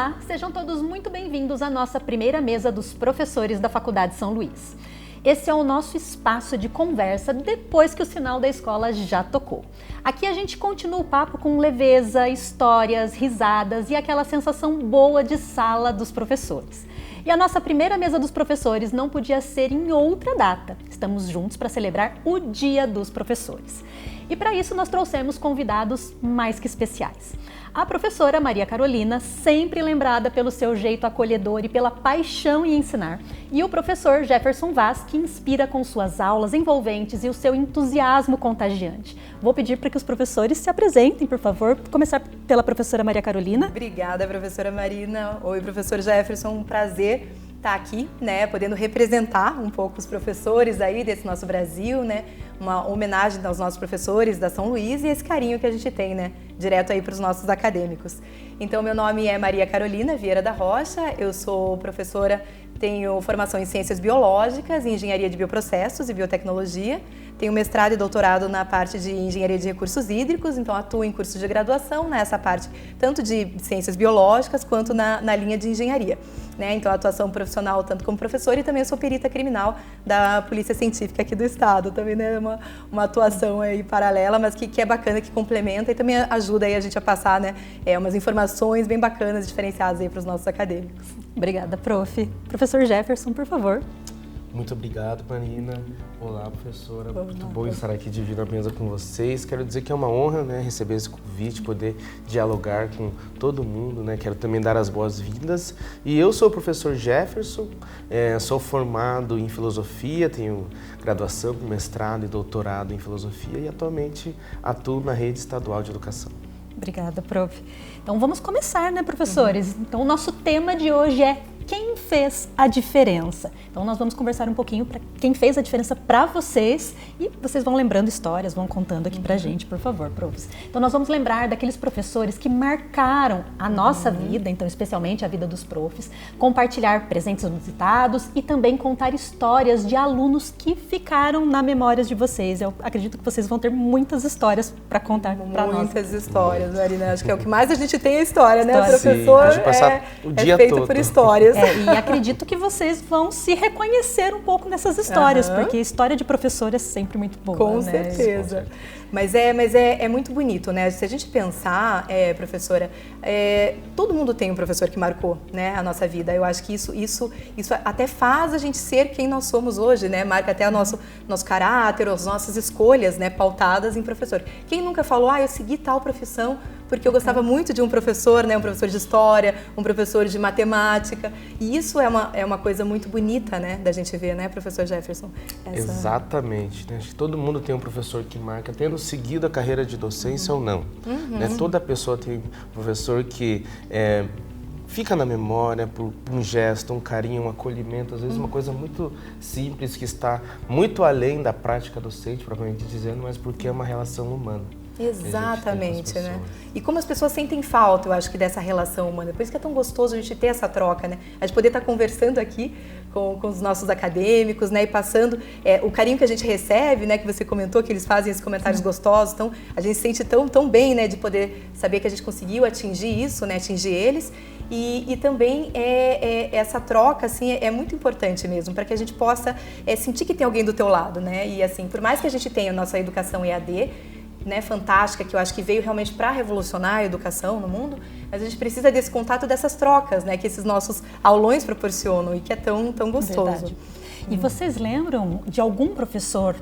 Olá, sejam todos muito bem-vindos à nossa primeira mesa dos professores da Faculdade São Luís. Esse é o nosso espaço de conversa depois que o sinal da escola já tocou. Aqui a gente continua o papo com leveza, histórias, risadas e aquela sensação boa de sala dos professores. E a nossa primeira mesa dos professores não podia ser em outra data. Estamos juntos para celebrar o Dia dos Professores. E para isso nós trouxemos convidados mais que especiais. A professora Maria Carolina, sempre lembrada pelo seu jeito acolhedor e pela paixão em ensinar. E o professor Jefferson Vaz, que inspira com suas aulas envolventes e o seu entusiasmo contagiante. Vou pedir para que os professores se apresentem, por favor. Começar pela professora Maria Carolina. Obrigada, professora Marina. Oi, professor Jefferson. Um prazer estar aqui, né, podendo representar um pouco os professores aí desse nosso Brasil, né, uma homenagem aos nossos professores da São Luís e esse carinho que a gente tem, né, direto aí para os nossos acadêmicos. Então, meu nome é Maria Carolina Vieira da Rocha, eu sou professora, tenho formação em Ciências Biológicas, em Engenharia de Bioprocessos e Biotecnologia, tenho mestrado e doutorado na parte de Engenharia de Recursos Hídricos, então atuo em cursos de graduação nessa parte, tanto de Ciências Biológicas quanto na linha de Engenharia. Né? Então, atuação profissional tanto como professora e também sou perita criminal da Polícia Científica aqui do Estado, também né, uma atuação aí paralela, mas que é bacana, que complementa e também ajuda aí a gente a passar né, umas informações bem bacanas e diferenciadas aí para os nossos acadêmicos. Obrigada, prof. Professor Jefferson, por favor. Muito obrigado, Marina. Olá, professora. Muito bom estar aqui dividindo a mesa com vocês. Quero dizer que é uma honra né, receber esse convite, poder dialogar com todo mundo. Né? Quero também dar as boas-vindas. E eu sou o professor Jefferson, sou formado em filosofia, tenho graduação, mestrado e doutorado em filosofia e atualmente atuo na rede estadual de educação. Obrigada, prof. Então vamos começar, né, professores? Então o nosso tema de hoje é quem fez a diferença? Então nós vamos conversar um pouquinho para quem fez a diferença para vocês e vocês vão lembrando histórias, vão contando aqui pra gente, por favor, profs. Então nós vamos lembrar daqueles professores que marcaram a nossa vida, então especialmente a vida dos profs, compartilhar presentes inusitados e também contar histórias de alunos que ficaram na memória de vocês. Eu acredito que vocês vão ter muitas histórias para contar para nós. Muitas histórias, Marina. Acho que é o que mais a gente tem é história, né? O professor é feito todo por histórias. E acredito que vocês vão se reconhecer um pouco nessas histórias, porque história de professor é sempre muito boa, Com né? certeza. Mas é muito bonito, né? Se a gente pensar, professora, todo mundo tem um professor que marcou, né, a nossa vida. Eu acho que isso até faz a gente ser quem nós somos hoje, né? Marca até o nosso caráter, as nossas escolhas, né, pautadas em professor. Quem nunca falou, eu segui tal profissão porque eu gostava muito de um professor, né, um professor de história, um professor de matemática. E isso é uma coisa muito bonita, né, da gente ver, né, professor Jefferson? Exatamente. Né? Acho que todo mundo tem um professor que marca, tendo seguido a carreira de docência ou não. Né? Toda pessoa tem um professor que fica na memória por um gesto, um carinho, um acolhimento, às vezes uma coisa muito simples que está muito além da prática docente, propriamente dizendo, mas porque é uma relação humana. Exatamente, né? E como as pessoas sentem falta, eu acho que dessa relação humana. Por isso que é tão gostoso a gente ter essa troca, né? A gente poder estar conversando aqui com os nossos acadêmicos, né? E passando o carinho que a gente recebe, né? Que você comentou, que eles fazem esses comentários gostosos. Então, a gente se sente tão bem, né? De poder saber que a gente conseguiu atingir isso, né? Atingir eles. E também essa troca, assim, é muito importante mesmo, para que a gente possa sentir que tem alguém do teu lado, né? E assim, por mais que a gente tenha a nossa educação EAD, né, fantástica, que eu acho que veio realmente para revolucionar a educação no mundo, mas a gente precisa desse contato, dessas trocas, né, que esses nossos aulões proporcionam e que é tão gostoso. Verdade. E vocês lembram de algum professor,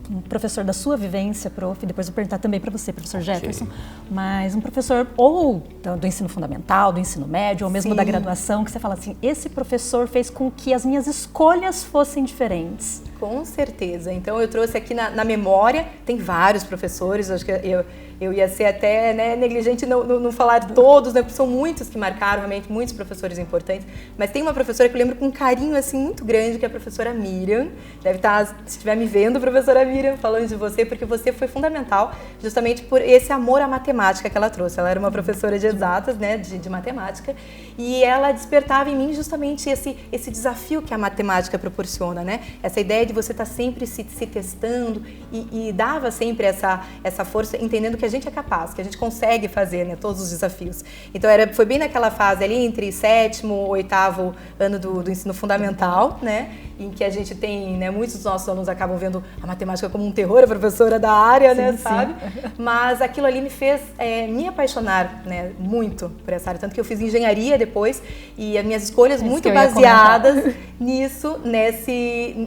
um professor da sua vivência, prof, depois eu vou perguntar também para você, professor Jefferson, mas um professor ou do ensino fundamental, do ensino médio, ou mesmo da graduação, que você fala assim, esse professor fez com que as minhas escolhas fossem diferentes? Com certeza. Então eu trouxe aqui na memória, tem vários professores, acho que eu ia ser até negligente não falar de todos, né, porque são muitos que marcaram realmente, muitos professores importantes, mas tem uma professora que eu lembro com um carinho assim muito grande, que é a professora Miriam. Deve estar, se estiver me vendo, professora Miriam, falando de você, porque você foi fundamental justamente por esse amor à matemática que ela trouxe. Ela era uma professora de exatas, né, de matemática, e ela despertava em mim justamente esse desafio que a matemática proporciona, né? Essa ideia de você estar sempre se testando e dava sempre essa força, entendendo que a gente é capaz, que a gente consegue fazer, né, todos os desafios. Então foi bem naquela fase ali entre 7º e 8º ano do ensino fundamental, né, em que a gente tem, né, muitos dos nossos alunos acabam vendo a matemática como um terror, a professora da área, sim, né, sabe? Mas aquilo ali me fez me apaixonar, né, muito por essa área, tanto que eu fiz engenharia depois e as minhas escolhas muito baseadas nisso,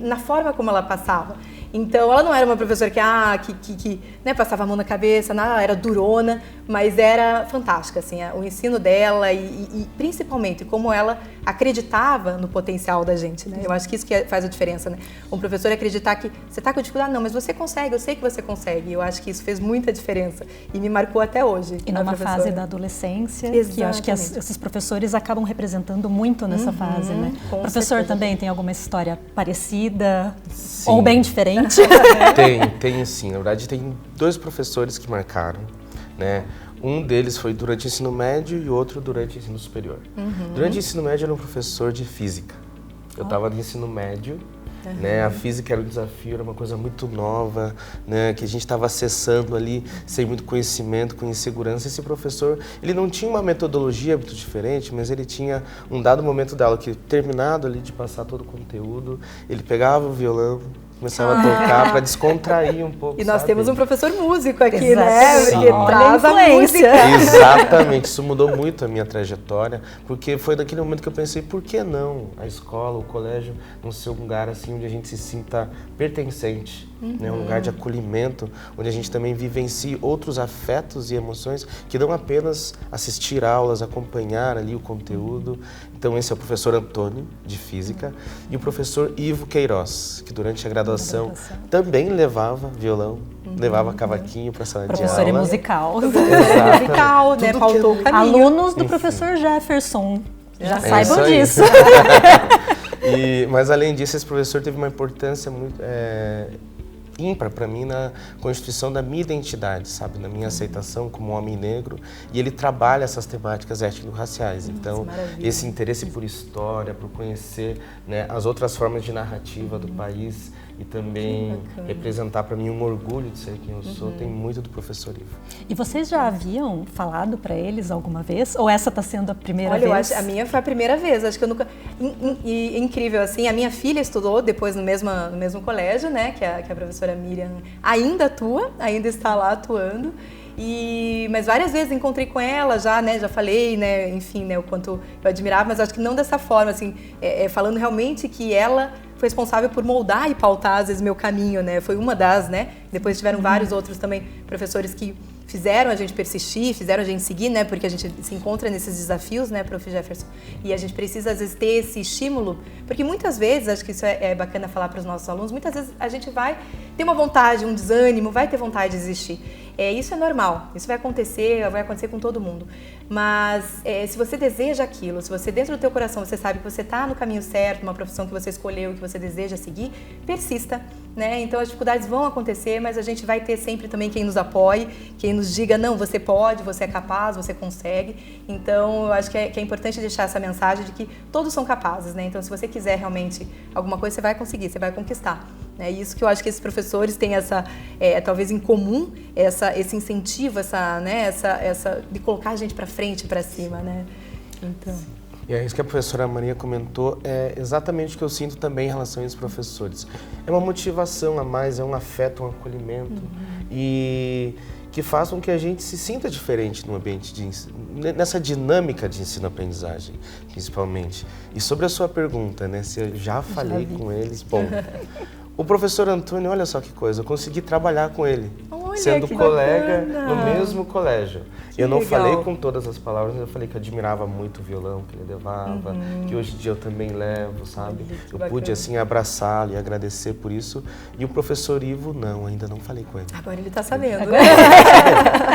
na forma como ela passava. Então, ela não era uma professora que né, passava a mão na cabeça, ela era durona, mas era fantástica, assim, o ensino dela e principalmente como ela acreditava no potencial da gente, né? Eu acho que isso que faz a diferença, né? Um professor acreditar que você está com dificuldade, não, mas você consegue, eu sei que você consegue. Eu acho que isso fez muita diferença e me marcou até hoje. E numa fase da adolescência, que eu acho que esses professores acabam representando muito nessa fase, né? O professor também tem alguma história parecida? Sim. Ou bem diferente? Tem sim. Na verdade, tem 2 professores que marcaram, né? Um deles foi durante o ensino médio e outro durante o ensino superior. Durante o ensino médio, eu era um professor de física. Eu estava no ensino médio, né? A física era um desafio, era uma coisa muito nova, né? Que a gente estava acessando ali sem muito conhecimento, com insegurança. Esse professor, ele não tinha uma metodologia muito diferente, mas ele tinha um dado momento da aula que, terminado ali de passar todo o conteúdo, ele pegava o violão, começava a tocar para descontrair um pouco. E nós sabe? Temos um professor músico aqui, né? Porque traz a música. Exatamente, isso mudou muito a minha trajetória, porque foi daquele momento que eu pensei, por que não a escola, o colégio, não ser um lugar assim onde a gente se sinta pertencente, né? Um lugar de acolhimento, onde a gente também vivencie outros afetos e emoções que não apenas assistir aulas, acompanhar ali o conteúdo. Então esse é o professor Antônio, de Física, e o professor Ivo Queiroz, que durante a graduação também levava violão, levava cavaquinho para a sala de aula. Professor musical. Musical, né? Pautou o caminho. Alunos do professor Jefferson, já saibam disso. Mas além disso, esse professor teve uma importância muito ímpar para mim na constituição da minha identidade, sabe, na minha aceitação como homem negro, e ele trabalha essas temáticas étnico-raciais. Então, esse interesse por história, por conhecer, né, as outras formas de narrativa do país e também representar para mim um orgulho de ser quem eu sou, tem muito do professor Ivo. E vocês já haviam falado para eles alguma vez? Ou essa está sendo a primeira vez? Olha, eu acho, a minha foi a primeira vez, acho que eu nunca... Incrível, assim, a minha filha estudou depois no mesmo colégio, né, que a professora Miriam ainda atua, ainda está lá atuando. Mas várias vezes encontrei com ela já, né, já falei, né, enfim, né, o quanto eu admirava, mas acho que não dessa forma, assim, falando realmente que ela foi responsável por moldar e pautar, às vezes, meu caminho, né, foi uma das, né, depois tiveram vários outros também professores que fizeram a gente persistir, fizeram a gente seguir, né, porque a gente se encontra nesses desafios, né, Prof. Jefferson, e a gente precisa, às vezes, ter esse estímulo, porque muitas vezes, acho que isso é bacana falar para os nossos alunos, muitas vezes a gente vai ter uma vontade, um desânimo, vai ter vontade de desistir. Isso é normal, isso vai acontecer com todo mundo. Mas se você deseja aquilo, se você dentro do teu coração você sabe que você está no caminho certo, uma profissão que você escolheu, que você deseja seguir, persista, né? Então as dificuldades vão acontecer, mas a gente vai ter sempre também quem nos apoie, quem nos diga, não, você pode, você é capaz, você consegue. Então eu acho que é importante deixar essa mensagem de que todos são capazes, né? Então se você quiser realmente alguma coisa, você vai conseguir, você vai conquistar. É isso que eu acho que esses professores têm talvez em comum, esse incentivo, de colocar a gente para frente, para cima, né? Então... E é isso que a professora Maria comentou, é exatamente o que eu sinto também em relação a esses professores. É uma motivação a mais, é um afeto, um acolhimento, e que faz com que a gente se sinta diferente no ambiente de ensino, nessa dinâmica de ensino-aprendizagem, principalmente. E sobre a sua pergunta, né, se eu já falei com eles, bom... O professor Antônio, olha só que coisa, eu consegui trabalhar com ele, sendo colega no mesmo colégio. Eu não falei com todas as palavras, eu falei que eu admirava muito o violão que ele levava, que hoje em dia eu também levo, sabe? Eu pude, assim, abraçá-lo e agradecer por isso. E o professor Ivo, não, ainda não falei com ele. Agora ele está sabendo.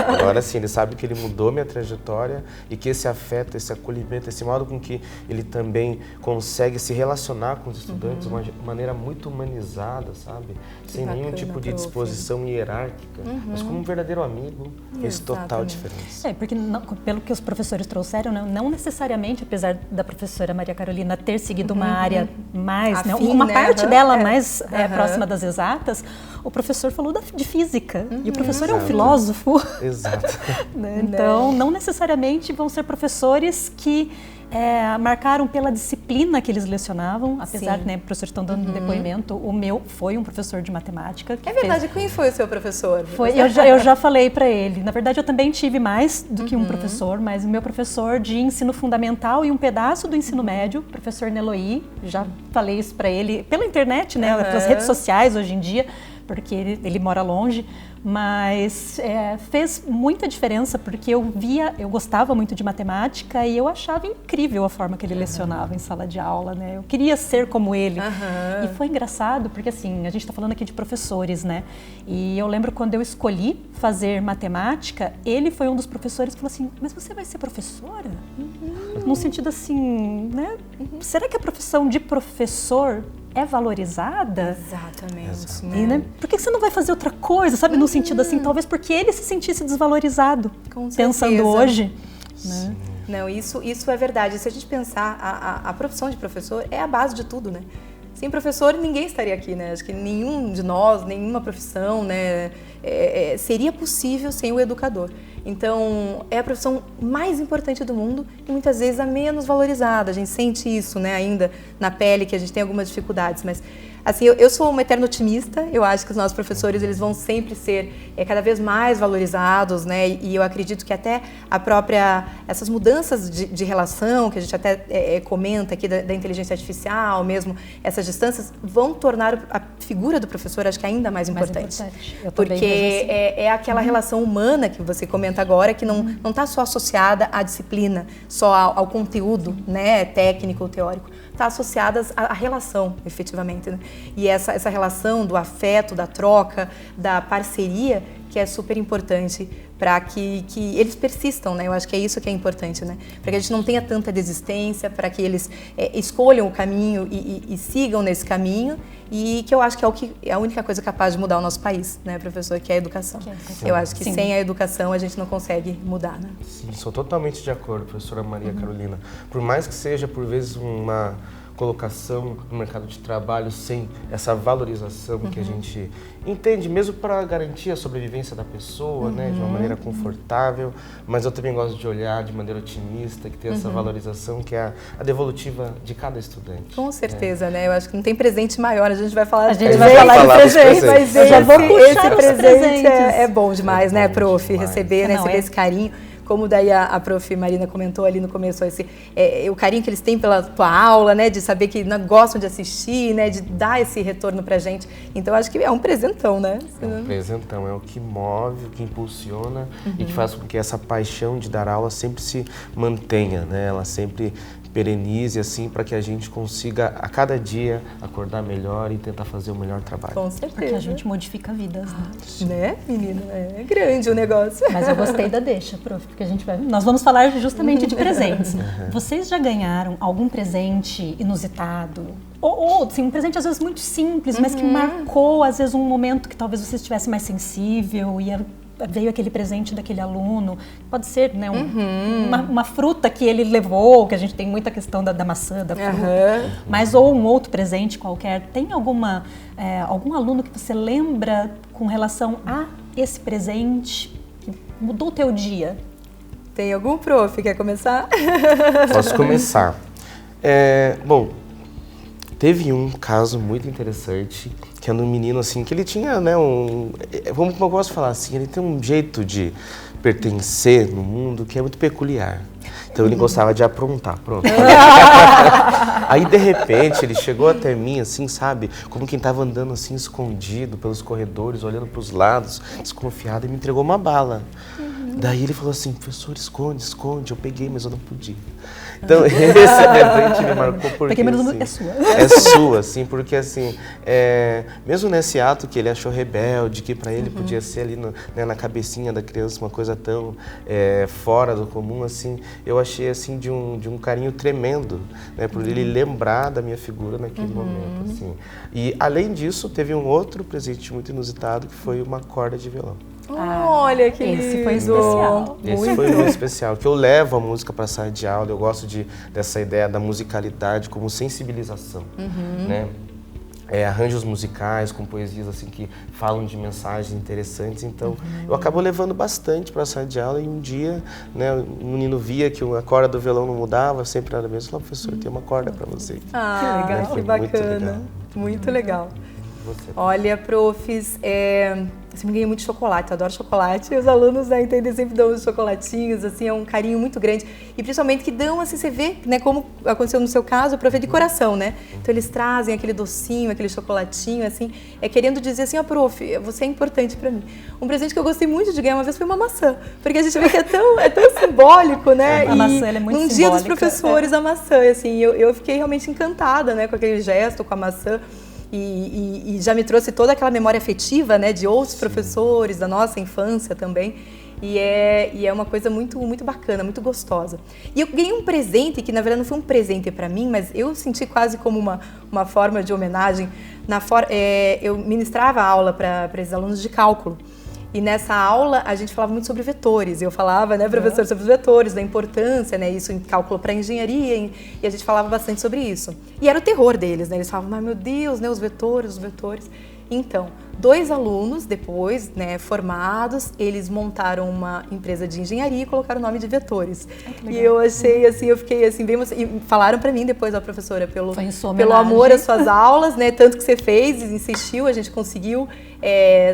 Agora sim, ele sabe que ele mudou minha trajetória e que esse afeto, esse acolhimento, esse modo com que ele também consegue se relacionar com os estudantes de uma maneira muito humanizada, sabe? Sem nenhum tipo de disposição hierárquica, mas como um verdadeiro amigo, fez total diferença. Porque pelo que os professores trouxeram, não necessariamente, apesar da professora Maria Carolina ter seguido uma área mais, afim, uma parte dela mais próxima das exatas, o professor falou de física, e o professor é um filósofo. Exato. Então, não necessariamente vão ser professores que marcaram pela disciplina que eles lecionavam, apesar, né, professores estão dando depoimento, o meu foi um professor de matemática. É verdade, quem foi o seu professor? Eu já falei para ele, na verdade eu também tive mais do que um professor, mas o meu professor de ensino fundamental e um pedaço do ensino médio, professor Neloí, já falei isso para ele pela internet, né, pelas redes sociais hoje em dia, porque ele mora longe, mas fez muita diferença, porque eu gostava muito de matemática e eu achava incrível a forma que ele lecionava em sala de aula, né? Eu queria ser como ele. E foi engraçado, porque assim, a gente está falando aqui de professores, né? E eu lembro quando eu escolhi fazer matemática, ele foi um dos professores que falou assim, mas você vai ser professora? No sentido assim, né? Será que a profissão de professor é valorizada? Exatamente. E, né? Por que você não vai fazer outra coisa, sabe? No sentido assim, talvez porque ele se sentisse desvalorizado, pensando hoje. Né? Não, isso é verdade. Se a gente pensar, a profissão de professor é a base de tudo, né? Sem professor, ninguém estaria aqui, né? Acho que nenhum de nós, nenhuma profissão, né, seria possível sem o educador. Então, é a profissão mais importante do mundo e muitas vezes a menos valorizada. A gente sente isso, né, ainda na pele, que a gente tem algumas dificuldades, mas assim, eu sou uma eterna otimista. Eu acho que os nossos professores, eles vão sempre ser cada vez mais valorizados, né? E eu acredito que até essas mudanças de relação, que a gente até comenta aqui da inteligência artificial, mesmo essas distâncias, vão tornar a figura do professor, acho que ainda mais importante. Porque é aquela relação humana que você comenta agora, que não está só associada à disciplina, só ao conteúdo, né, técnico ou teórico. Está associadas à relação, efetivamente, né? E essa relação do afeto, da troca, da parceria, que é super importante para que eles persistam, né? Eu acho que é isso que é importante, né? Para que a gente não tenha tanta desistência, para que eles escolham o caminho e sigam nesse caminho, e que eu acho que é a única coisa capaz de mudar o nosso país, né, professor, que é a educação. Eu acho que sem a educação a gente não consegue mudar, né? Sim, sou totalmente de acordo, professora Maria Carolina. Por mais que seja, por vezes, uma colocação no mercado de trabalho sem essa valorização que a gente entende, mesmo para garantir a sobrevivência da pessoa, né, de uma maneira confortável, mas eu também gosto de olhar de maneira otimista, que tem essa valorização, que é a devolutiva de cada estudante. Com certeza, né? Eu acho que não tem presente maior, a gente vai falar de presente, mas eu já vou puxar esse presente é bom demais, né, prof? Receber esse carinho. Como daí a prof. Marina comentou ali no começo, o carinho que eles têm pela tua aula, né, de saber que gostam de assistir, né, de dar esse retorno pra gente. Então, acho que é um presentão, né? É um presentão, é o que move, o que impulsiona e que faz com que essa paixão de dar aula sempre se mantenha, né? Ela sempre perenize, assim, para que a gente consiga, a cada dia, acordar melhor e tentar fazer o melhor trabalho. Com certeza. Porque a gente modifica vidas, né? Né, menina? É grande o negócio. Mas eu gostei da deixa, prof, porque nós vamos falar justamente de presentes. Vocês já ganharam algum presente inusitado? Ou sim, um presente às vezes muito simples, mas que marcou, às vezes, um momento que talvez você estivesse mais sensível e veio aquele presente daquele aluno, pode ser, né, uma fruta que ele levou, que a gente tem muita questão da maçã, da fruta, mas ou um outro presente qualquer. Tem algum aluno que você lembra com relação a esse presente que mudou o teu dia? Tem algum, prof? Quer começar? Posso começar. Bom, teve um caso muito interessante, que é um menino, assim, que ele tinha, né, como eu posso falar assim, ele tem um jeito de pertencer no mundo que é muito peculiar. Então ele gostava de aprontar, pronto. Aí, de repente, ele chegou até mim, assim, sabe, como quem estava andando, assim, escondido pelos corredores, olhando para os lados, desconfiado, e me entregou uma bala. Daí ele falou assim, professor, esconde, esconde. Eu peguei, mas eu não podia. Então, esse presente me marcou porque, peguei, mas assim, é sua. É sua, assim, porque assim, mesmo nesse ato que ele achou rebelde, que para ele podia ser ali na cabecinha da criança uma coisa tão fora do comum, assim, eu achei assim de um carinho tremendo, né, por ele lembrar da minha figura naquele momento, assim. E além disso, teve um outro presente muito inusitado que foi uma corda de violão. Olha que lindo! Esse foi especial. Esse foi muito especial, que eu levo a música para a sala de aula, eu gosto dessa ideia da musicalidade como sensibilização, né? Arranjos musicais com poesias assim que falam de mensagens interessantes, então eu acabo levando bastante para a sala de aula e um dia, né, o menino via que a corda do violão não mudava, sempre era mesmo, falava, professor, tem uma corda para você. Ah, que legal, que bacana, muito legal. Você. Olha, profs, você me ganha muito chocolate, eu adoro chocolate. Os alunos, né, entendem, sempre dão os chocolatinhos, assim, é um carinho muito grande. E principalmente que dão, assim, você vê, né, como aconteceu no seu caso, o prof é de coração, né? Então eles trazem aquele docinho, aquele chocolatinho, assim, querendo dizer assim, ó, prof, você é importante pra mim. Um presente que eu gostei muito de ganhar uma vez foi uma maçã, porque a gente vê que é tão simbólico, né? A maçã, ela é muito simbólica. Dia dos professores, a maçã, assim, eu fiquei realmente encantada, né, com aquele gesto, com a maçã. E já me trouxe toda aquela memória afetiva, né, de outros professores, da nossa infância também. E é uma coisa muito, muito bacana, muito gostosa. E eu ganhei um presente, que na verdade não foi um presente para mim, mas eu senti quase como uma forma de homenagem. Eu ministrava aula para esses alunos de cálculo. E nessa aula a gente falava muito sobre vetores. Eu falava, né, professor, sobre os vetores, da importância, né, isso em cálculo para engenharia, e a gente falava bastante sobre isso. E era o terror deles, né? Eles falavam, mas meu Deus, né, os vetores. Então, 2 alunos depois, né, formados, eles montaram uma empresa de engenharia e colocaram o nome de vetores. E eu achei assim, eu fiquei assim bem emocionada. E falaram para mim depois, a professora, pelo amor às suas aulas, né, tanto que você fez, insistiu, a gente conseguiu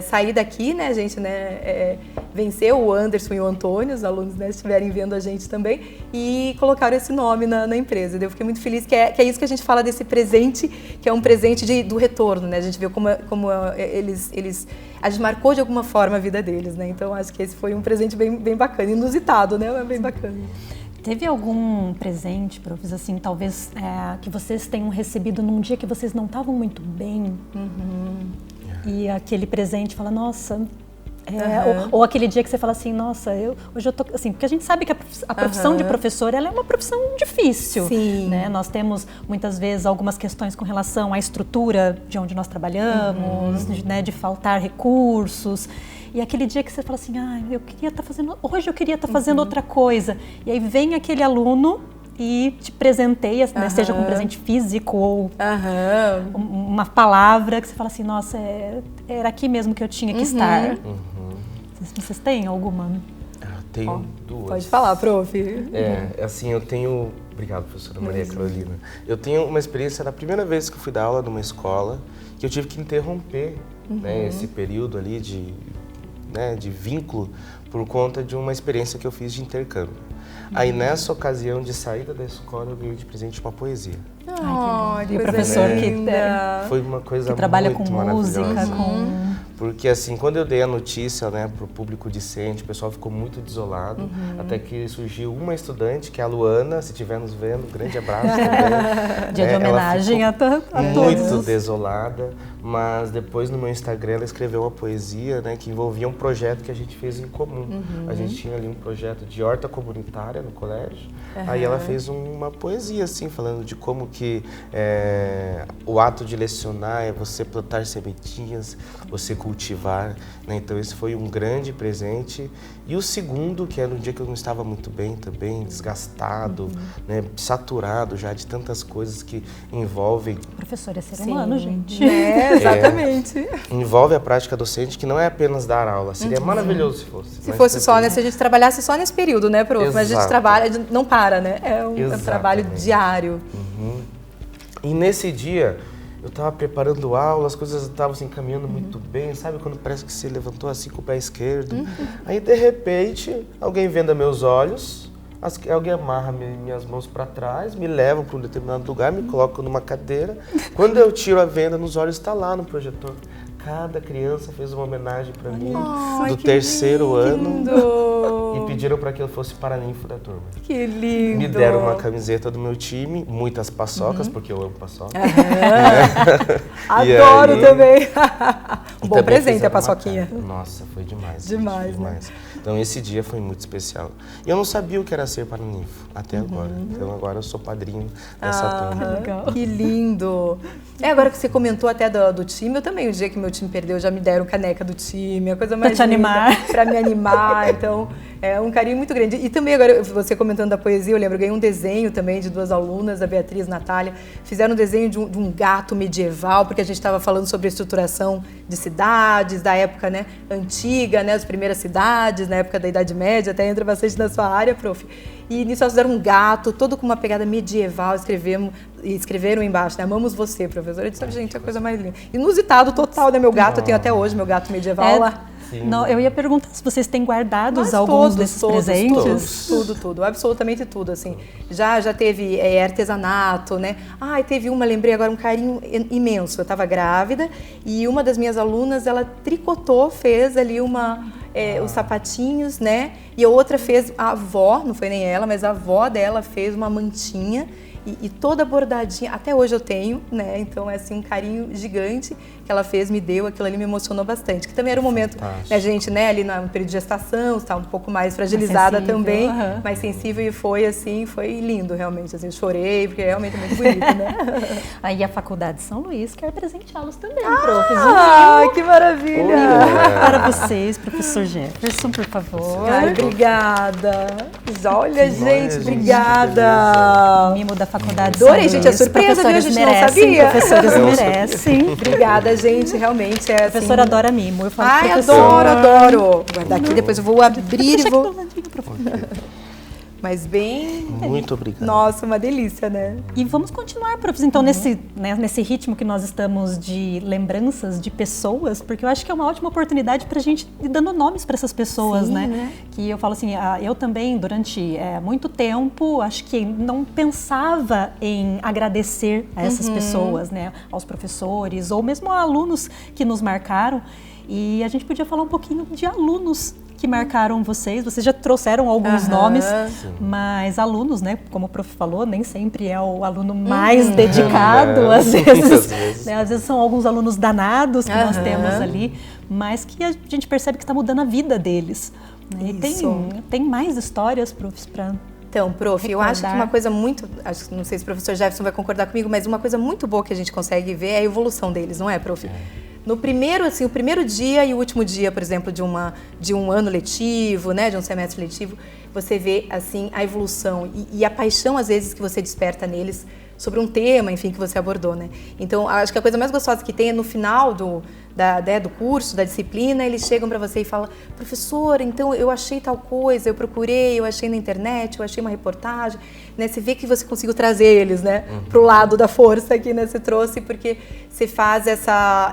sair daqui, né, a gente, né, venceu o Anderson e o Antônio, os alunos, né, estiverem vendo a gente também, e colocaram esse nome na empresa. Eu fiquei muito feliz, que é isso que a gente fala desse presente, que é um presente do retorno, né, a gente vê como a gente marcou de alguma forma a vida deles, né, então acho que esse foi um presente bem bacana, inusitado, né, bem bacana. Teve algum presente, profs, assim, talvez que vocês tenham recebido num dia que vocês não estavam muito bem? E aquele presente fala, nossa, ou aquele dia que você fala assim, nossa, hoje eu tô, assim, porque a gente sabe que a profissão de professor, ela é uma profissão difícil. Sim. Né? Nós temos, muitas vezes, algumas questões com relação à estrutura de onde nós trabalhamos, né, de faltar recursos. E aquele dia que você fala assim, hoje eu queria estar fazendo outra coisa. E aí vem aquele aluno e te presenteia, né, seja com um presente físico ou uma palavra que você fala assim, nossa, era aqui mesmo que eu tinha que estar. Vocês têm alguma? Eu tenho 2. Pode falar, prof. Assim, eu tenho... Obrigado, professora Maria Carolina. Eu tenho uma experiência, da primeira vez que eu fui dar aula numa escola, que eu tive que interromper né, esse período ali de vínculo por conta de uma experiência que eu fiz de intercâmbio. Aí nessa ocasião de saída da escola eu ganhei de presente uma poesia. E o professor foi uma coisa que trabalha muito com música, porque assim, quando eu dei a notícia, né, pro público discente, o pessoal ficou muito desolado, até que surgiu uma estudante, que é a Luana, se estiver nos vendo, um grande abraço também. Dia de homenagem a todos. Muito desolada, mas depois no meu Instagram ela escreveu uma poesia, né, que envolvia um projeto que a gente fez em comum. A gente tinha ali um projeto de horta comunitária no colégio, aí ela fez uma poesia assim, falando de como que o ato de lecionar é você plantar sementinhas, você cultivar, né? Então esse foi um grande presente. E o segundo, que era um dia que eu não estava muito bem também, desgastado, né? Saturado já de tantas coisas que envolvem... Professor é ser humano, gente. Exatamente. Envolve a prática docente, que não é apenas dar aula. Seria maravilhoso se fosse. Se fosse só, né? Se a gente trabalhasse só nesse período, né, prof? Mas a gente trabalha, não para, né? É um trabalho diário. E nesse dia, eu estava preparando aula, as coisas estavam se encaminhando muito bem, sabe? Quando parece que você levantou assim com o pé esquerdo. Aí, de repente, alguém venda meus olhos, alguém amarra minhas mãos para trás, me leva para um determinado lugar, me coloca numa cadeira. Quando eu tiro a venda nos olhos, está lá no projetor. Cada criança fez uma homenagem para mim do terceiro ano. E pediram para que eu fosse paraninfo da turma. Que lindo! Me deram uma camiseta do meu time, muitas paçocas, porque eu amo paçoca. Adoro também! Um bom também presente a fizeram uma paçoquinha. carta. Nossa, foi demais. Demais, gente, né? demais. Então esse dia foi muito especial. E eu não sabia o que era ser paraninfo até agora. Então agora eu sou padrinho dessa turma. Legal. Que lindo! Agora que você comentou até do time, eu também, o dia que meu time perdeu, já me deram caneca do time, a coisa mais Pra te animar. Pra me animar, então é um carinho muito grande. E também agora, você comentando da poesia, eu lembro, eu ganhei um desenho também de 2 alunas, a Beatriz e a Natália, fizeram um desenho de um gato medieval, porque a gente estava falando sobre a estruturação de cidades, da época, né, antiga, né, as primeiras cidades, na época da Idade Média, até entra bastante na sua área, prof. E nisso elas fizeram um gato, todo com uma pegada medieval, escreveram embaixo, né? Amamos você, professora. Eu disse, gente, é a coisa mais linda. Inusitado total, né? Meu gato, eu tenho até hoje meu gato medieval lá. Não, eu ia perguntar se vocês têm guardados alguns todos, desses todos, presentes. Tudo, absolutamente tudo, assim. Já teve artesanato, né? Teve uma, lembrei agora, um carinho imenso. Eu estava grávida e uma das minhas alunas, ela tricotou, fez ali os sapatinhos, né? E a outra fez, a avó, não foi nem ela, mas a avó dela fez uma mantinha e toda bordadinha, até hoje eu tenho, né? Então é assim um carinho gigante que ela fez, me deu, aquilo ali me emocionou bastante. Que também era um momento, né, gente, né, ali no período de gestação, está um pouco mais fragilizada também, mais sensível, e foi assim, foi lindo realmente, assim, eu chorei, porque realmente é muito bonito, né? Aí a Faculdade São Luís quer presenteá-los também, Que maravilha! Para vocês, professor Jefferson, por favor. Obrigada! Olha, gente, obrigada! Mimo da Faculdade Adorei, São gente, Luís. a surpresa, viu? A gente não merecem, sabia. Professores merecem. Obrigada, gente, realmente é assim... Professora adora mimo, eu falo professor. Adoro! Vou guardar aqui, depois eu vou abrir e vou... Mas bem... Muito obrigado. Nossa, uma delícia, né? E vamos continuar, professor, então, nesse ritmo que nós estamos de lembranças de pessoas, porque eu acho que é uma ótima oportunidade para a gente ir dando nomes para essas pessoas, né? Que eu falo assim, eu também, durante muito tempo, acho que não pensava em agradecer a essas pessoas, né? Aos professores, ou mesmo a alunos que nos marcaram. E a gente podia falar um pouquinho de alunos que marcaram vocês. Vocês já trouxeram alguns nomes, mas alunos, né, como o prof falou, nem sempre é o aluno mais dedicado, às vezes. Né, às vezes são alguns alunos danados que nós temos ali, mas que a gente percebe que está mudando a vida deles. Né? E tem mais histórias, profs, para... Então, prof, eu acho que uma coisa muito, não sei se o professor Jefferson vai concordar comigo, mas uma coisa muito boa que a gente consegue ver é a evolução deles, não é, prof? No primeiro, assim, o primeiro dia e o último dia, por exemplo, de um ano letivo, né, de um semestre letivo, você vê, assim, a evolução e a paixão, às vezes, que você desperta neles sobre um tema, enfim, que você abordou, né? Então, acho que a coisa mais gostosa que tem é no final do curso, da disciplina, eles chegam para você e falam, professora, então eu achei tal coisa, eu procurei, eu achei na internet, eu achei uma reportagem, né? Você vê que você conseguiu trazer eles, né, pro lado da força que, né, você trouxe, porque você faz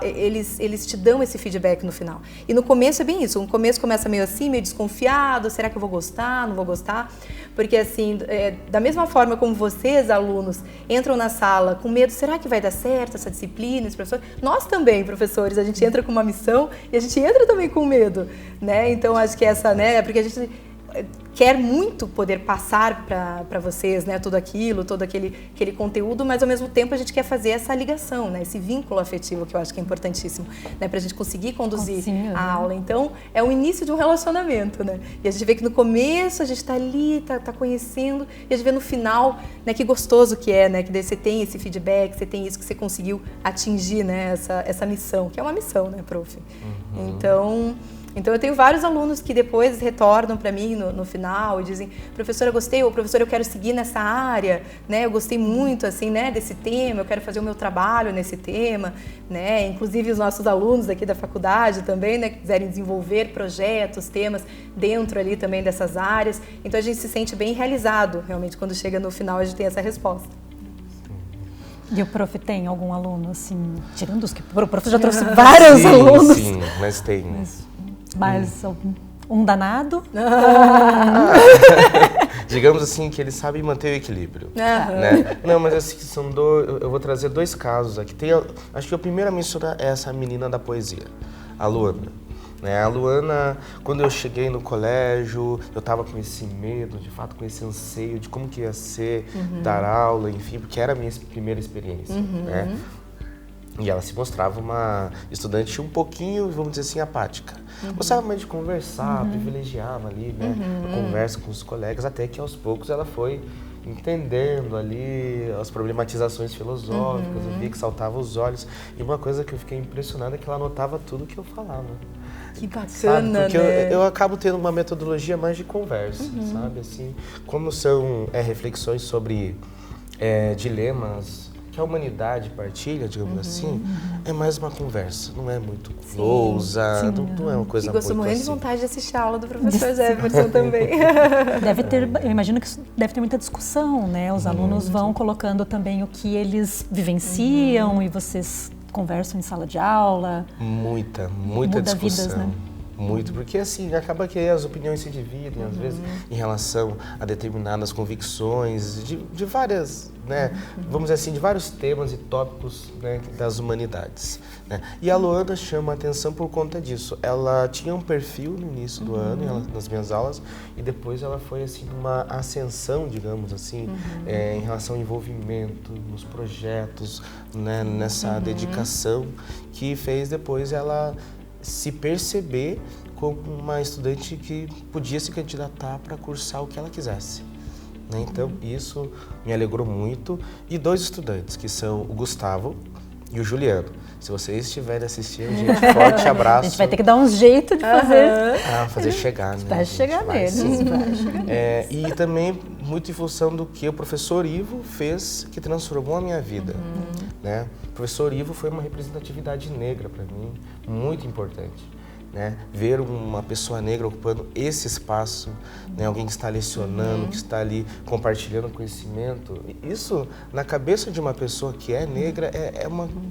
eles te dão esse feedback no final. E no começo é bem isso, no começo começa meio assim, meio desconfiado, será que eu vou gostar, não vou gostar? Porque assim, da mesma forma como vocês, alunos, entram na sala com medo, será que vai dar certo essa disciplina, esse professor? Nós também, professores, a gente entra com uma missão e a gente entra também com medo, né? Então, acho que essa, né, porque a gente quer muito poder passar para vocês, né, tudo aquilo, todo aquele conteúdo, mas ao mesmo tempo a gente quer fazer essa ligação, né, esse vínculo afetivo que eu acho que é importantíssimo, né, para a gente conseguir conduzir a aula. Então, é o início de um relacionamento, né, e a gente vê que no começo a gente está ali, tá conhecendo, e a gente vê no final, né, que gostoso que é, né, que daí você tem esse feedback, você tem isso que você conseguiu atingir, né, essa missão, que é uma missão, né, prof? Então eu tenho vários alunos que depois retornam para mim no final e dizem, professora, eu gostei, ou professora, eu quero seguir nessa área, né? Eu gostei muito, assim, né, desse tema, eu quero fazer o meu trabalho nesse tema, né? Inclusive os nossos alunos aqui da faculdade também, né, que quiserem desenvolver projetos, temas dentro ali também dessas áreas. Então a gente se sente bem realizado, realmente, quando chega no final a gente tem essa resposta. E o prof tem algum aluno, assim, tirando os que... O prof já trouxe vários alunos. Sim, mas tem. Mas um danado? Digamos assim, que ele sabe manter o equilíbrio. Né? Não, mas assim, eu vou trazer 2 casos aqui. Acho que a primeira a mencionar é essa menina da poesia, a Luana. A Luana, quando eu cheguei no colégio, eu estava com esse medo, de fato, com esse anseio de como que ia ser dar aula, enfim, porque era a minha primeira experiência, né? E ela se mostrava uma estudante um pouquinho, vamos dizer assim, apática. Gostava mais de conversar, privilegiava ali, né, a conversa com os colegas, até que aos poucos ela foi entendendo ali as problematizações filosóficas, eu via que saltava os olhos. E uma coisa que eu fiquei impressionada é que ela anotava tudo que eu falava. Que bacana, sabe? Porque né? eu acabo tendo uma metodologia mais de conversa, sabe? Assim, como são reflexões sobre dilemas que a humanidade partilha, digamos assim, é mais uma conversa, não é muito lousa, não é uma coisa muito gostou morrendo assim. de vontade de assistir a aula do professor Jefferson também. Eu imagino que isso deve ter muita discussão, né? Os alunos vão colocando também o que eles vivenciam e vocês conversam em sala de aula. Muita Muda discussão. vidas, né? Muito, porque assim, acaba que as opiniões se dividem, às vezes, em relação a determinadas convicções, de várias, né, vamos dizer assim, de vários temas e tópicos, né, das humanidades, né? E a Luana chama a atenção por conta disso. Ela tinha um perfil no início do ano, nas minhas aulas, e depois ela foi, assim, uma ascensão, digamos assim, em relação ao envolvimento nos projetos, né, nessa dedicação, que fez depois ela se perceber como uma estudante que podia se candidatar para cursar o que ela quisesse, né? Então, isso me alegrou muito. E 2 estudantes, que são o Gustavo e o Juliano. Se vocês estiverem assistindo, gente, forte abraço. A gente vai ter que dar um jeito de fazer chegar, né? Vai chegar neles. E também muito em função do que o professor Ivo fez, que transformou a minha vida, né? O professor Ivo foi uma representatividade negra para mim, muito importante, né? Ver uma pessoa negra ocupando esse espaço, né? Alguém que está lecionando, que está ali compartilhando conhecimento, isso na cabeça de uma pessoa que é negra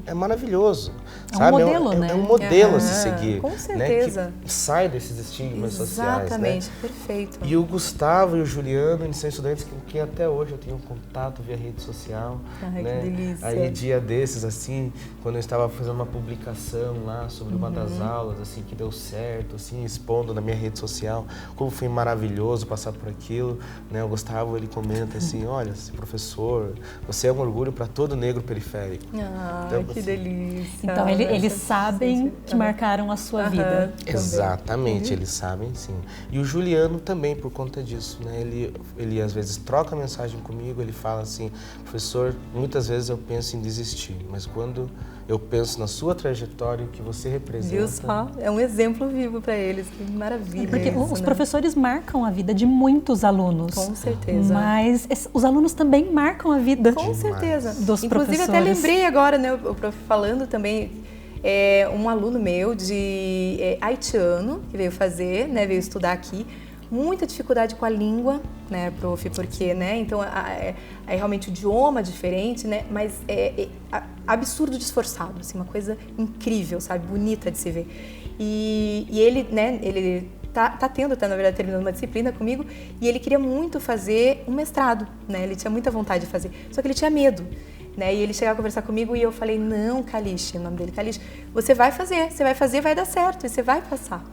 é maravilhoso, sabe? Um modelo, né? É um modelo a se seguir, com certeza, né? Que sai desses estigmas sociais, exatamente, né? perfeito. E o Gustavo e o Juliano, eles são estudantes com quem até hoje eu tenho contato via rede social. Ai, né? que delícia. Aí dia desses, assim, quando eu estava fazendo uma publicação lá sobre uma das aulas, assim, que deu certo, assim, expondo na minha rede social, como foi maravilhoso passar por aquilo, né? O Gustavo, ele comenta assim, olha, professor, você é um orgulho para todo negro periférico. Então, que assim, delícia. Então, eles sabem que marcaram a sua vida. Exatamente, eles sabem, sim. E o Juliano também, por conta disso, né? Ele às vezes troca mensagem comigo, ele fala assim, professor, muitas vezes eu penso em desistir, mas quando eu penso na sua trajetória, o que você representa... Viu só? É um exemplo vivo para eles, que maravilha. Porque isso, os né? professores marcam a vida de muitos alunos. Com certeza. Mas os alunos também marcam a vida Com certeza. dos Inclusive, professores. até lembrei agora, né, o prof falando também, um aluno meu de haitiano, que veio fazer, né, veio estudar aqui, muita dificuldade com a língua, né, prof, porque, né, então é realmente o idioma diferente, né, mas é absurdo de esforçado, assim, uma coisa incrível, sabe, bonita de se ver. E ele, né, ele tá na verdade, terminando uma disciplina comigo, e ele queria muito fazer um mestrado, né, ele tinha muita vontade de fazer, só que ele tinha medo. Né? E ele chegava a conversar comigo e eu falei, não, Kalish, o nome dele, Kalish, você vai fazer, vai dar certo e você vai passar.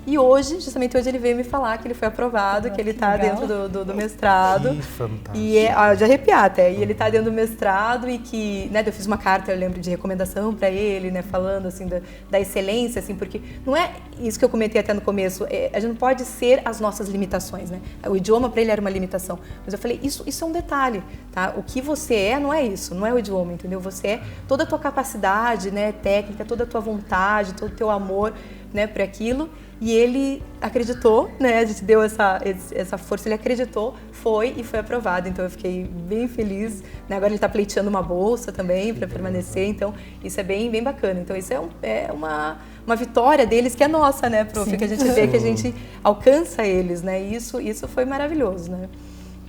E hoje, justamente hoje, ele veio me falar que ele foi aprovado, que ele está dentro do mestrado. Que fantástico. E de arrepiar até. E ele está dentro do mestrado e que, né, eu fiz uma carta, eu lembro, de recomendação para ele, né, falando assim da excelência, assim, porque não é isso que eu comentei até no começo, a gente não pode ser as nossas limitações, né? O idioma para ele era uma limitação, mas eu falei, isso é um detalhe, tá? O que você não é isso, não é o idioma, entendeu? Você é toda a tua capacidade, né, técnica, toda a tua vontade, todo o teu amor, né, para aquilo. E ele acreditou, né? A gente deu essa força, ele acreditou, foi aprovado. Então eu fiquei bem feliz, né? Agora ele está pleiteando uma bolsa também para permanecer, então isso é bem bacana. Então isso é uma vitória deles que é nossa, né, prof? Sim. Que a gente vê que a gente alcança eles, né? E isso foi maravilhoso, né?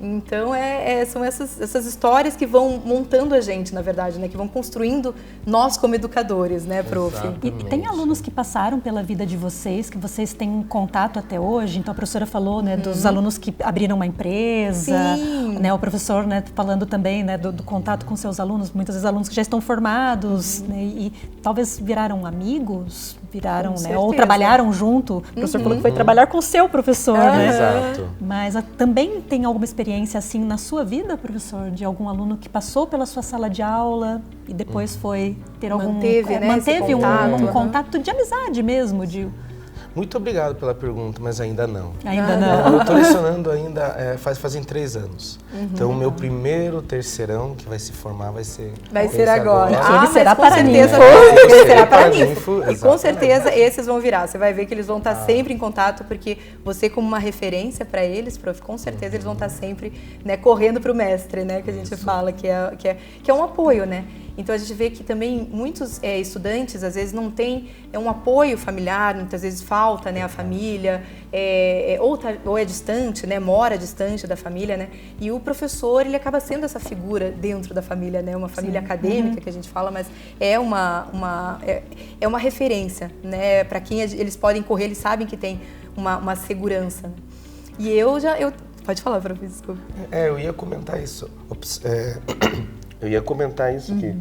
Então, são essas histórias que vão montando a gente, na verdade, né? Que vão construindo nós como educadores, né, prof? E tem alunos que passaram pela vida de vocês, que vocês têm contato até hoje? Então, a professora falou, né, dos alunos que abriram uma empresa, né? O professor, né, falando também, né, do contato com seus alunos, muitas vezes alunos que já estão formados, né, e talvez viraram amigos. viraram, né? Ou trabalharam junto. O professor falou que foi trabalhar com o seu professor, né? Exato. Mas também tem alguma experiência assim na sua vida, professor? De algum aluno que passou pela sua sala de aula e depois foi ter algum... Manteve um contato de amizade mesmo, Muito obrigado pela pergunta, mas ainda não. Ainda não? Eu estou lecionando ainda, fazem 3 anos. Então, o meu primeiro terceirão que vai se formar vai ser agora. Ele será para mim. Ele será para mim. E com Exatamente. certeza esses vão virar. Você vai ver que eles vão estar sempre em contato, porque você como uma referência para eles, prof, com certeza eles vão estar sempre, né, correndo para o mestre, né, que a gente fala, que é um apoio, né? Então a gente vê que também muitos estudantes às vezes não têm um apoio familiar, muitas vezes falta, né, a família, ou é distante, né, mora distante da família, né, e o professor ele acaba sendo essa figura dentro da família, né, uma família acadêmica que a gente fala, mas é uma referência, né, para quem eles podem correr, eles sabem que tem uma segurança. Né? E pode falar, professor, desculpa. Eu ia comentar isso. Que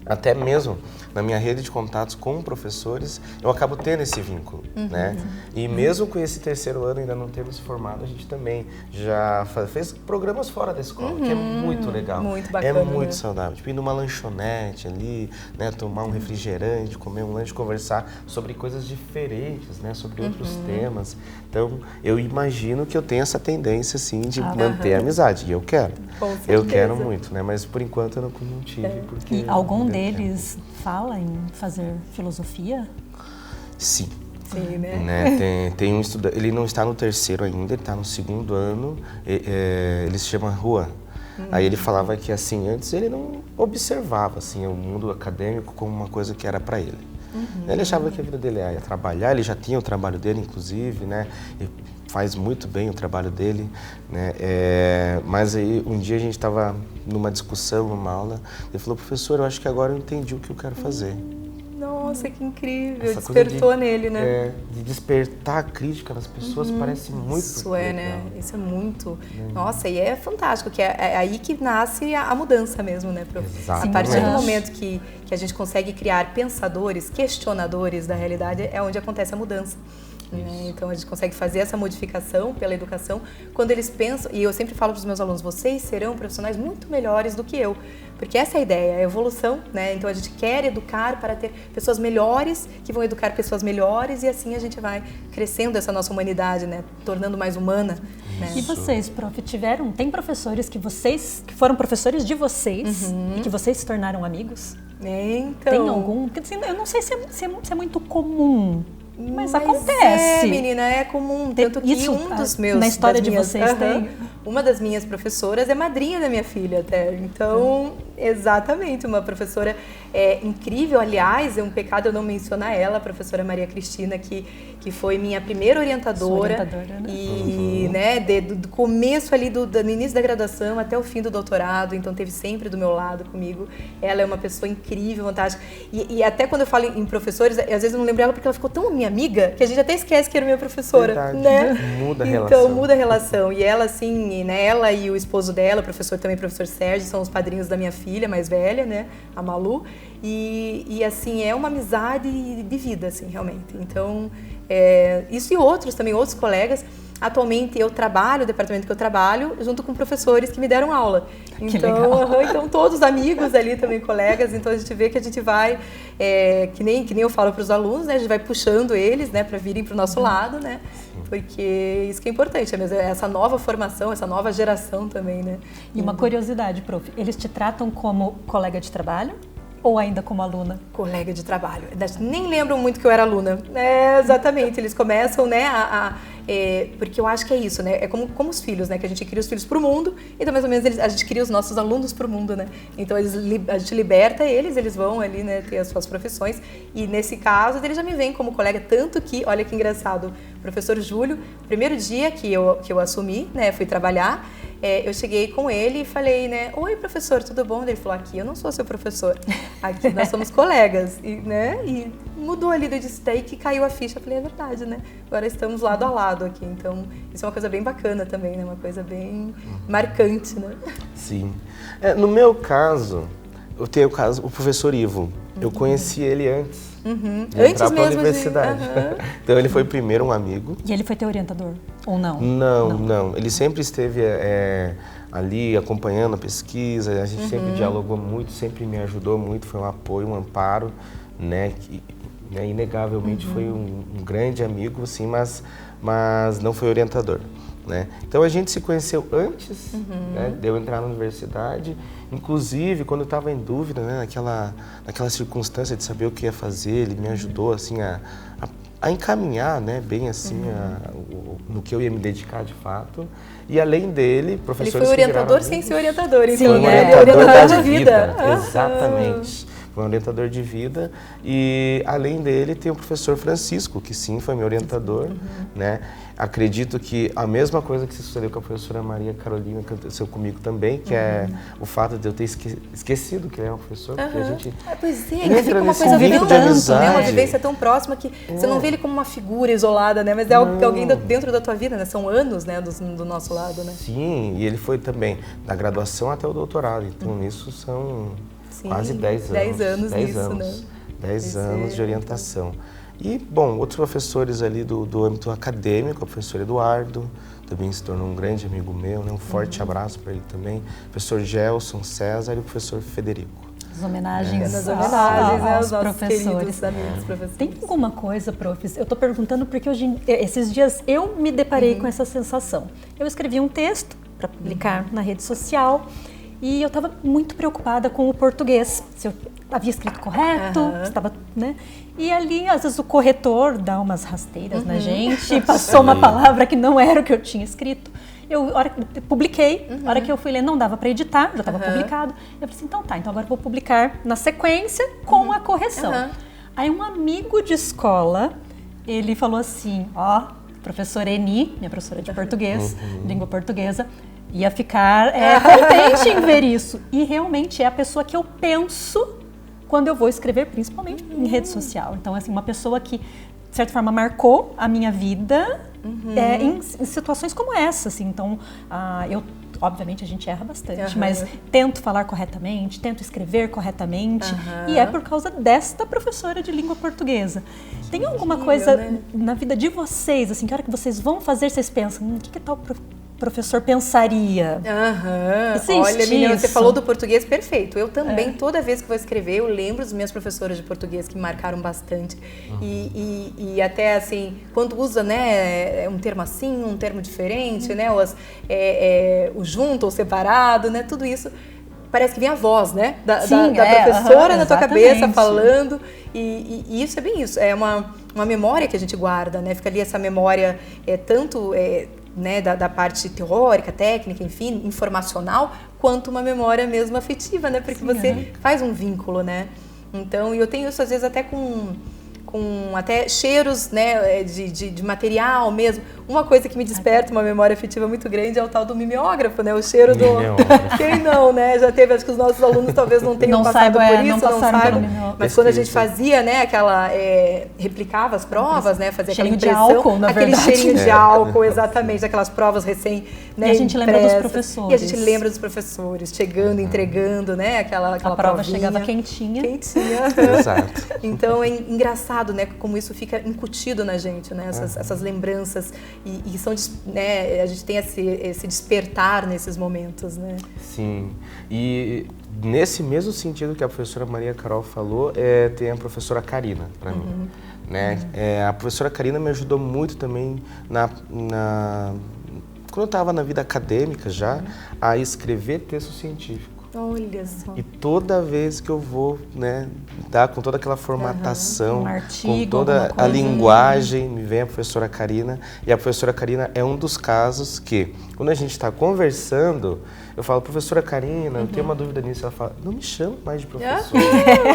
até mesmo na minha rede de contatos com professores, eu acabo tendo esse vínculo, né? E mesmo com esse terceiro ano ainda não tendo se formado, a gente também já fez programas fora da escola, que é muito legal. Muito bacana, é muito né? saudável. Tipo, ir numa lanchonete ali, né? Tomar um refrigerante, comer um lanche, conversar sobre coisas diferentes, né? Sobre outros temas. Então, eu imagino que eu tenho essa tendência, assim, de manter a amizade. E eu quero. Com certeza. Eu quero muito, né? Mas por enquanto eu não tive, porque... E algum deles fala em fazer filosofia? Sim. Sim, né? Tem um estudante, ele não está no terceiro ainda, ele está no 2º ano, ele se chama Rua. Aí ele falava que assim, antes ele não observava assim, o mundo acadêmico como uma coisa que era para ele. Ele achava que a vida dele ia trabalhar, ele já tinha o trabalho dele, inclusive, né? Ele faz muito bem o trabalho dele, né? Mas aí um dia a gente estava numa discussão, numa aula, ele falou: professor, eu acho que agora eu entendi o que eu quero fazer. Nossa, que incrível, Essa despertou nele, né? De despertar a crítica nas pessoas parece muito Isso legal. né? Isso é muito... Nossa, e é fantástico, que é aí que nasce a mudança mesmo, né, prof? Exatamente. A partir do momento que a gente consegue criar pensadores, questionadores da realidade, é onde acontece a mudança. Né? Então a gente consegue fazer essa modificação pela educação quando eles pensam, e eu sempre falo para os meus alunos, vocês serão profissionais muito melhores do que eu, porque essa é a ideia, a evolução, né? Então a gente quer educar para ter pessoas melhores que vão educar pessoas melhores e assim a gente vai crescendo essa nossa humanidade, né? Tornando mais humana. Né? E vocês, prof, tem professores que foram professores de vocês e que vocês se tornaram amigos? Então... Tem algum? Porque assim, eu não sei se é muito comum. Mas acontece. Menina, é comum. Tanto que isso, um dos meus... Na história de vocês tem... Uma das minhas professoras é madrinha da minha filha até. Então, exatamente, uma professora incrível. Aliás, é um pecado eu não mencionar ela, a professora Maria Cristina, que foi minha primeira orientadora. Né? E, né, do começo ali, do início da graduação até o fim do doutorado. Então, esteve sempre do meu lado comigo. Ela é uma pessoa incrível, fantástica. E até quando eu falo em professores, às vezes eu não lembro ela porque ela ficou tão minha amiga que a gente até esquece que era minha professora. Verdade. Né? Muda a relação. Então, muda a relação. E ela, assim, né, ela e o esposo dela, o professor Sérgio, são os padrinhos da minha filha mais velha, né, a Malu. E assim, é uma amizade de vida, assim, realmente. Então, isso e outros também, outros colegas. Atualmente eu trabalho, o departamento que eu trabalho, junto com professores que me deram aula. Então, então todos amigos ali também, colegas. Então a gente vê que a gente vai, que nem eu falo para os alunos, né? A gente vai puxando eles, né, para virem para o nosso lado, né? Porque isso que é importante, é mesmo essa nova formação, essa nova geração também, né? E uma curiosidade, prof, eles te tratam como colega de trabalho? Ou ainda como aluna? Colega de trabalho. Nem lembram muito que eu era aluna. Exatamente, eles começam, né, porque eu acho que é isso, né? É como os filhos, né? Que a gente cria os filhos para o mundo, então mais ou menos a gente cria os nossos alunos para o mundo, né? Então a gente liberta eles vão ali, né, ter as suas profissões. E nesse caso, eles já me veem como colega, tanto que, olha que engraçado, o professor Júlio, primeiro dia que eu assumi, né, fui trabalhar, eu cheguei com ele e falei, né, oi professor, tudo bom? Ele falou, aqui eu não sou seu professor, aqui nós somos colegas, e mudou ali, daí que caiu a ficha, eu falei, é verdade, né, agora estamos lado a lado aqui, então isso é uma coisa bem bacana também, né, uma coisa bem marcante, né. Sim. No meu caso, eu tenho o professor Ivo, eu conheci ele antes de entrar para a universidade. Então ele foi primeiro um amigo. E ele foi teu orientador? Ou não? Não. Ele sempre esteve ali acompanhando a pesquisa, a gente sempre dialogou muito, sempre me ajudou muito, foi um apoio, um amparo, né? Que, né, inegavelmente foi um grande amigo, sim, mas não foi orientador. Né? Então a gente se conheceu antes, né, de eu entrar na universidade, inclusive quando eu estava em dúvida, né, naquela circunstância de saber o que ia fazer, ele me ajudou assim a encaminhar, né, bem assim no que eu ia me dedicar de fato. E além dele, professores. Ele foi orientador sem ser orientador, então, foi um orientador de vida. Exatamente. Foi um orientador de vida e, além dele, tem o professor Francisco, que sim, foi meu orientador, né? Acredito que a mesma coisa que sucedeu com a professora Maria Carolina aconteceu comigo também, que é o fato de eu ter esquecido que ele é um professor, porque a gente pois é, fica uma coisa vínculo de amizade, né? Uma vivência tão próxima que você não vê ele como uma figura isolada, né? Mas é alguém dentro da tua vida, né? São anos, né, do nosso lado, né? Sim, e ele foi também da graduação até o doutorado, então nisso são quase 10 anos. 10 anos nisso, né? 10 anos de orientação. E, bom, outros professores ali do âmbito acadêmico, o professor Eduardo, também se tornou um grande amigo meu, né? Um forte abraço para ele também. O professor Gelson César e o professor Federico. As homenagens, né? Aos nossos professores. Amigos professores. Tem alguma coisa, profs? Eu estou perguntando porque esses dias eu me deparei com essa sensação. Eu escrevi um texto para publicar na rede social e eu estava muito preocupada com o português, se eu havia escrito correto, se estava, né? E ali, às vezes, o corretor dá umas rasteiras na gente, passou uma palavra que não era o que eu tinha escrito. A hora que eu publiquei, a hora que eu fui ler, não dava para editar, já estava publicado. Eu falei assim, então agora eu vou publicar na sequência com a correção. Aí um amigo de escola, ele falou assim, professora Eni, minha professora de português, língua portuguesa, ia ficar contente em ver isso. E realmente é a pessoa que eu penso quando eu vou escrever, principalmente em rede social. Então, assim, uma pessoa que, de certa forma, marcou a minha vida em situações como essa, assim. Então, obviamente, a gente erra bastante, mas tento falar corretamente, tento escrever corretamente, e é por causa desta professora de língua portuguesa. Tem alguma coisa na vida de vocês, assim, que a hora que vocês vão fazer, vocês pensam, o que tal professor pensaria? Olha, menina, você falou do português perfeito. Eu também, toda vez que vou escrever, eu lembro dos meus professores de português que me marcaram bastante. E até assim, quando usa, né, um termo assim, um termo diferente, né, o junto ou separado, né, tudo isso. Parece que vem a voz, né, da professora na tua cabeça falando. E isso é bem isso. É uma memória que a gente guarda, né? Fica ali essa memória tanto né, da parte teórica, técnica, enfim, informacional, quanto uma memória mesmo afetiva, né? Porque você faz um vínculo, né? Então, eu tenho isso às vezes até com até cheiros, né, de material mesmo. Uma coisa que me desperta uma memória afetiva muito grande é o tal do mimeógrafo, né? O cheiro do... Quem não, né? Já teve, acho que os nossos alunos talvez não tenham passado por isso, não saibam. Mas quando a gente fazia, né, replicava as provas, né? Fazia aquela impressão. De álcool, na verdade. Aquele cheirinho de álcool, exatamente. Aquelas provas recém, né, e a gente lembra dos professores. E a gente lembra dos professores, chegando, entregando, né? Aquela prova provinha. Chegava quentinha. Exato. Então é engraçado, né? Como isso fica incutido na gente, né? Essas lembranças. E são, né, a gente tem esse despertar nesses momentos, né? Sim, e nesse mesmo sentido que a professora Maria Carol falou, tem a professora Karina para mim, né? A professora Karina me ajudou muito também quando eu estava na vida acadêmica já, a escrever texto científico. Olha só. E toda vez que eu vou, né, dar com toda aquela formatação, um artigo, com toda a linguagem, me vem a professora Karina. E a professora Karina é um dos casos que, quando a gente está conversando, eu falo, professora Karina, eu tenho uma dúvida nisso. Ela fala, não me chama mais de professora.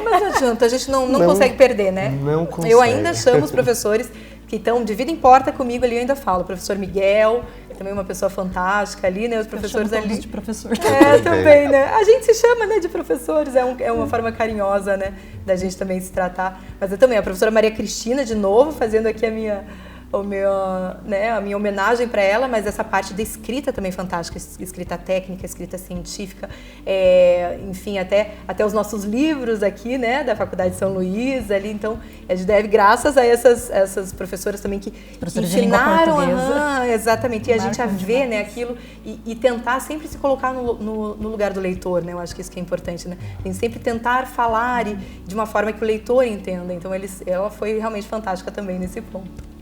Mas não adianta, a gente não consegue perder, né? Não consegue. Eu ainda chamo os professores que estão de vida em porta comigo ali, eu ainda falo. O professor Miguel, também uma pessoa fantástica ali, né? Os professores ali. De professor. Também, né? A gente se chama, né, de professores, é uma forma carinhosa, né, da gente também se tratar. Mas eu também, a professora Maria Cristina, de novo, fazendo aqui a a minha homenagem para ela, mas essa parte da escrita também fantástica, escrita técnica, escrita científica, enfim, até os nossos livros aqui, né, da Faculdade de São Luís, ali, então, a gente deve graças a essas professoras também que ensinaram, exatamente, e a gente a ver, né, aquilo e tentar sempre se colocar no lugar do leitor, né, eu acho que isso que é importante, né, a gente sempre tentar falar de uma forma que o leitor entenda, então ela foi realmente fantástica também nesse ponto.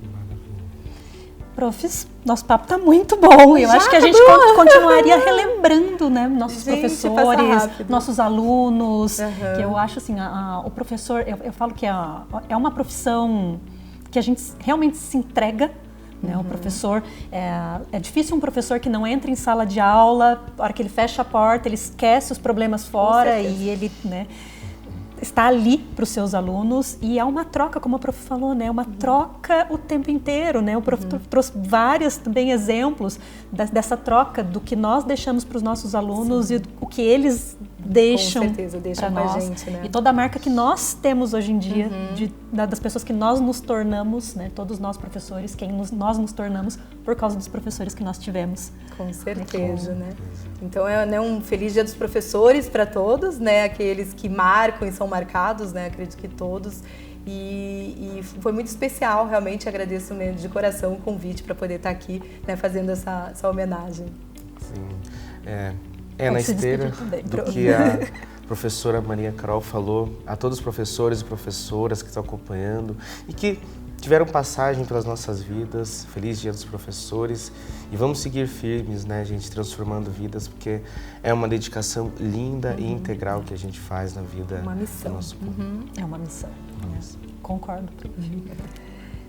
Profs, nosso papo tá muito bom. Eu acho que a gente continuaria relembrando, né, nossos professores, nossos alunos. Que eu acho assim, o professor, eu falo que é uma profissão que a gente realmente se entrega. Né? O professor, é difícil um professor que não entra em sala de aula, na hora que ele fecha a porta, ele esquece os problemas fora e ele, né, está ali para os seus alunos, e é uma troca, como a prof falou, né? Uma troca o tempo inteiro, né? O prof trouxe vários também exemplos dessa troca do que nós deixamos para os nossos alunos e o que eles deixam para nós, gente, né? E toda a marca que nós temos hoje em dia das pessoas que nós nos tornamos, né? Todos nós professores, nós nos tornamos por causa dos professores que nós tivemos. Com certeza, né? Então um feliz Dia dos Professores para todos, né? Aqueles que marcam e são marcados, né? Acredito que todos. E foi muito especial, realmente agradeço mesmo de coração o convite para poder estar aqui, né, fazendo essa homenagem. Sim, na esteira do que a professora Maria Carol falou, a todos os professores e professoras que estão acompanhando e que tiveram passagem pelas nossas vidas. Feliz Dia dos Professores e vamos seguir firmes, né, gente, transformando vidas, porque é uma dedicação linda e integral que a gente faz na vida. Uma missão. Do nosso povo. É uma missão. Concordo.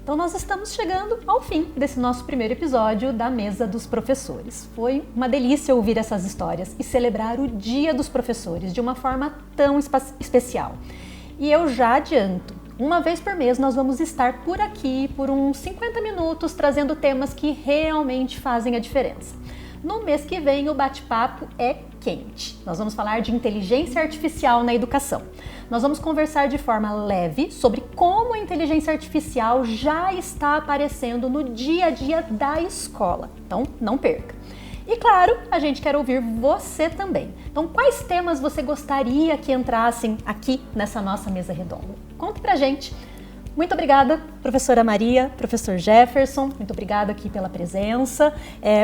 Então nós estamos chegando ao fim desse nosso primeiro episódio da Mesa dos Professores. Foi uma delícia ouvir essas histórias e celebrar o Dia dos Professores de uma forma tão especial. E eu já adianto, uma vez por mês nós vamos estar por aqui por uns 50 minutos trazendo temas que realmente fazem a diferença. No mês que vem o bate-papo é quente. Nós vamos falar de inteligência artificial na educação. Nós vamos conversar de forma leve sobre como a inteligência artificial já está aparecendo no dia a dia da escola. Então, não perca. E claro, a gente quer ouvir você também. Então, quais temas você gostaria que entrassem aqui nessa nossa mesa redonda? Conte pra gente. Muito obrigada, professora Maria, professor Jefferson, muito obrigada aqui pela presença.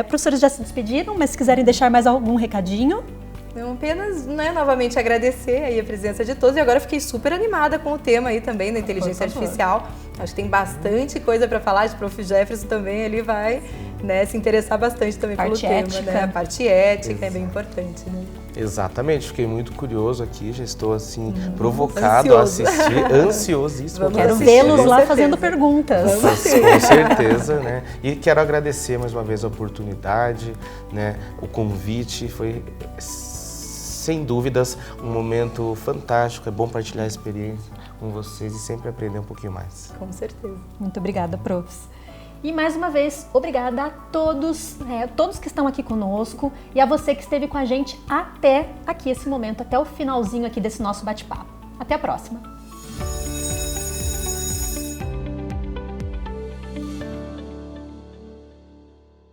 Professores já se despediram, mas se quiserem deixar mais algum recadinho. Eu apenas, né, novamente agradecer aí a presença de todos e agora fiquei super animada com o tema aí também da inteligência artificial. Acho que tem bastante coisa para falar, de prof. Jefferson também, ele vai, né, se interessar bastante também pelo tema, né? A parte ética é bem importante, né? Exatamente, fiquei muito curioso aqui, já estou assim provocado a assistir, ansiosíssimo. Quero vê-los lá fazendo perguntas. Com certeza, né? E quero agradecer mais uma vez a oportunidade, né? O convite foi sem dúvidas um momento fantástico, é bom partilhar a experiência com vocês e sempre aprender um pouquinho mais. Com certeza. Muito obrigada, profs. E mais uma vez, obrigada a todos, todos que estão aqui conosco e a você que esteve com a gente até aqui esse momento, até o finalzinho aqui desse nosso bate-papo. Até a próxima!